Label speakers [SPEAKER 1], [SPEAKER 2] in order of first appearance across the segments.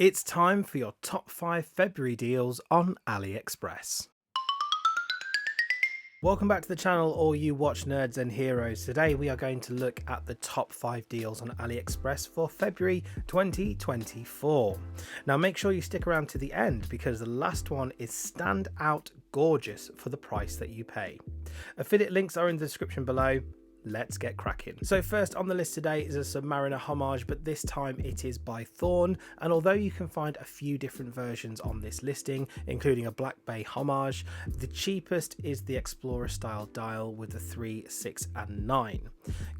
[SPEAKER 1] It's time for your top 5 February deals on AliExpress. Welcome back to the channel, all you watch nerds and heroes. Today we are going to look at the top 5 deals on AliExpress for February 2024. Now make sure you stick around to the end because the last one is stand out gorgeous for the price that you pay. Affiliate links are in the description below. Let's get cracking. So first on the list today is a Submariner homage, but this time it is by Thorn, and although you can find a few different versions on this listing, including a Black Bay homage, the cheapest is the Explorer style dial with the 3, 6 and 9.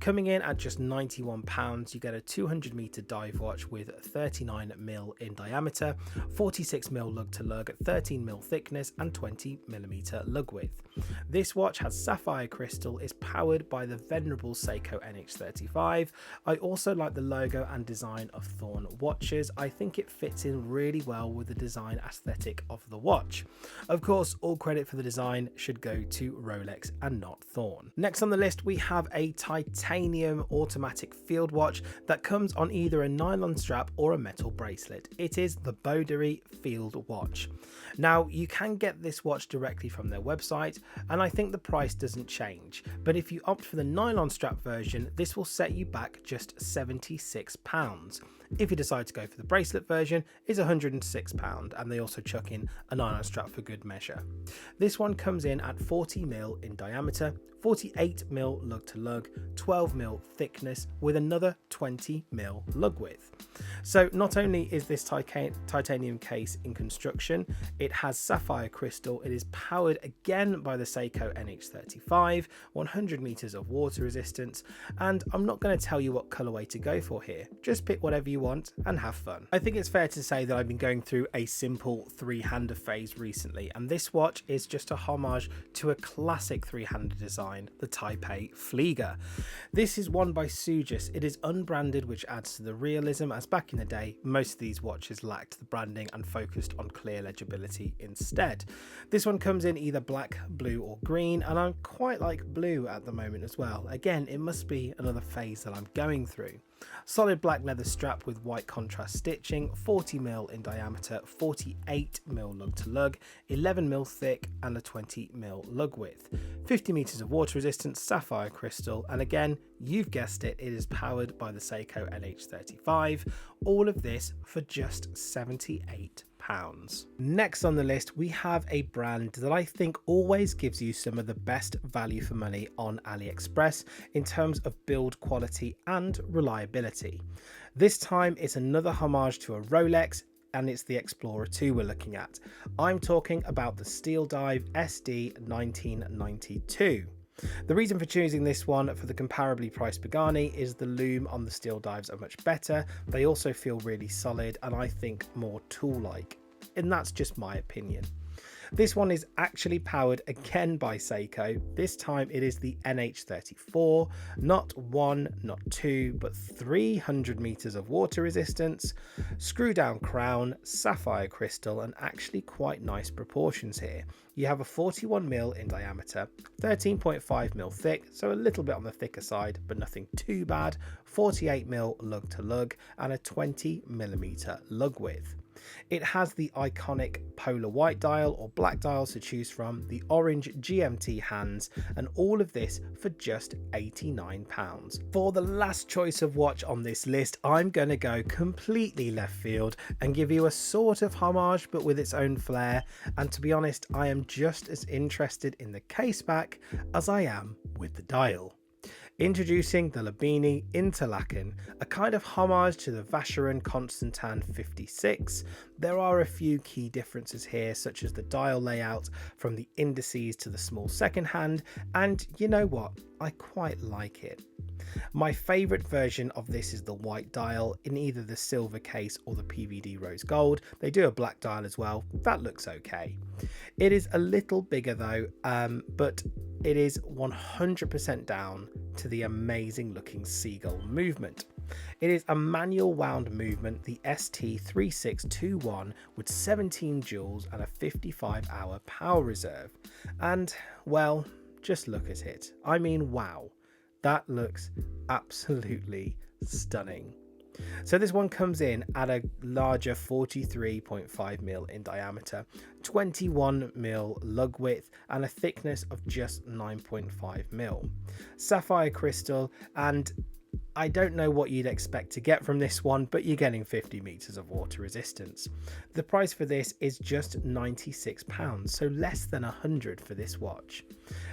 [SPEAKER 1] Coming in at just £91, you get a 200 meter dive watch with 39mm in diameter, 46mm lug to lug, 13mm thickness and 20mm lug width. This watch has sapphire crystal, is powered by the venerable Seiko NH35. I also like the logo and design of Thorn watches. I think it fits in really well with the design aesthetic of the watch. Of course, all credit for the design should go to Rolex and not Thorn. Next on the list, we have a titanium automatic field watch that comes on either a nylon strap or a metal bracelet. It is the Boser field watch. Now, you can get this watch directly from their website, and I think the price doesn't change, but if you opt for the nylon strap version, this will set you back just £76. If you decide to go for the bracelet version, it's £106, and they also chuck in a nylon strap for good measure. This one comes in at 40mm in diameter, 48mm lug to lug, 12mm thickness with another 20mm lug width. So not only is this titanium case in construction, it has sapphire crystal, it is powered again by the Seiko NH35, 100 meters of water resistance, and I'm not going to tell you what colorway to go for here, just pick whatever you want and have fun. I think it's fair to say that I've been going through a simple three-hander phase recently, and this watch is just a homage to a classic three-hander design, the Tissot Fleager. This is one by Sugis. It is unbranded, which adds to the realism, as back in the day most of these watches lacked the branding and focused on clear legibility instead. This one comes in either black, blue or green, and I quite like blue at the moment as well. Again, it must be another phase that I'm going through. Solid black leather strap with white contrast stitching, 40mm in diameter, 48mm lug to lug, 11mm thick and a 20mm lug width. 50 meters of water resistance, sapphire crystal, and again, you've guessed it, it is powered by the Seiko NH35. All of this for just £78. Next on the list, we have a brand that I think always gives you some of the best value for money on AliExpress in terms of build quality and reliability. This time it's another homage to a Rolex, and it's the Explorer 2 we're looking at. I'm talking about the Steel Dive SD 1992. The reason for choosing this one for the comparably priced Pagani is the loom on the steel dives are much better. They also feel really solid and I think more tool-like, and that's just my opinion. This one is actually powered again by Seiko. This time it is the NH34, not 1, not 2, but 300 meters of water resistance, screw down crown, sapphire crystal, and actually quite nice proportions here. You have a 41mm in diameter, 13.5mm thick, so a little bit on the thicker side, but nothing too bad, 48mm lug to lug, and a 20mm lug width. It has the iconic polar white dial or black dials to choose from, the orange GMT hands, and all of this for just £89. For the last choice of watch on this list, I'm going to go completely left field and give you a sort of homage but with its own flair, and to be honest, I am just as interested in the case back as I am with the dial. Introducing the Labini Interlaken, a kind of homage to the Vacheron Constantin 56. There are a few key differences here, such as the dial layout from the indices to the small second hand, and you know what, I quite like it. My favourite version of this is the white dial in either the silver case or the PVD rose gold. They do a black dial as well, that looks okay. It is a little bigger though, but it is 100% down to the amazing looking seagull movement. It is a manual wound movement, the ST3621, with 17 joules and a 55-hour power reserve. And well, just look at it. I mean, wow, that looks absolutely stunning. So this one comes in at a larger 43.5mm in diameter, 21mm lug width, and a thickness of just 9.5mm. Sapphire crystal, and I don't know what you'd expect to get from this one, but you're getting 50 meters of water resistance. The price for this is just £96, so less than £100 for this watch.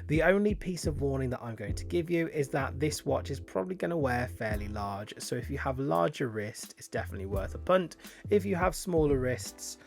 [SPEAKER 1] The only piece of warning that I'm going to give you is that this watch is probably going to wear fairly large, so if you have larger wrists, it's definitely worth a punt. If you have smaller wrists,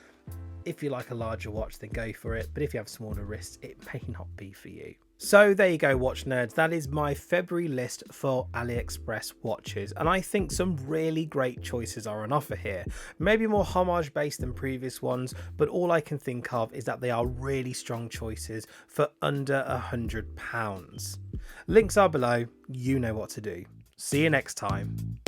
[SPEAKER 1] if you like a larger watch, then go for it, but if you have smaller wrists, it may not be for you. So there you go, watch nerds, that is my February list for AliExpress watches, and I think some really great choices are on offer here. Maybe more homage based than previous ones, but all I can think of is that they are really strong choices for under £100. Links are below, you know what to do. See you next time.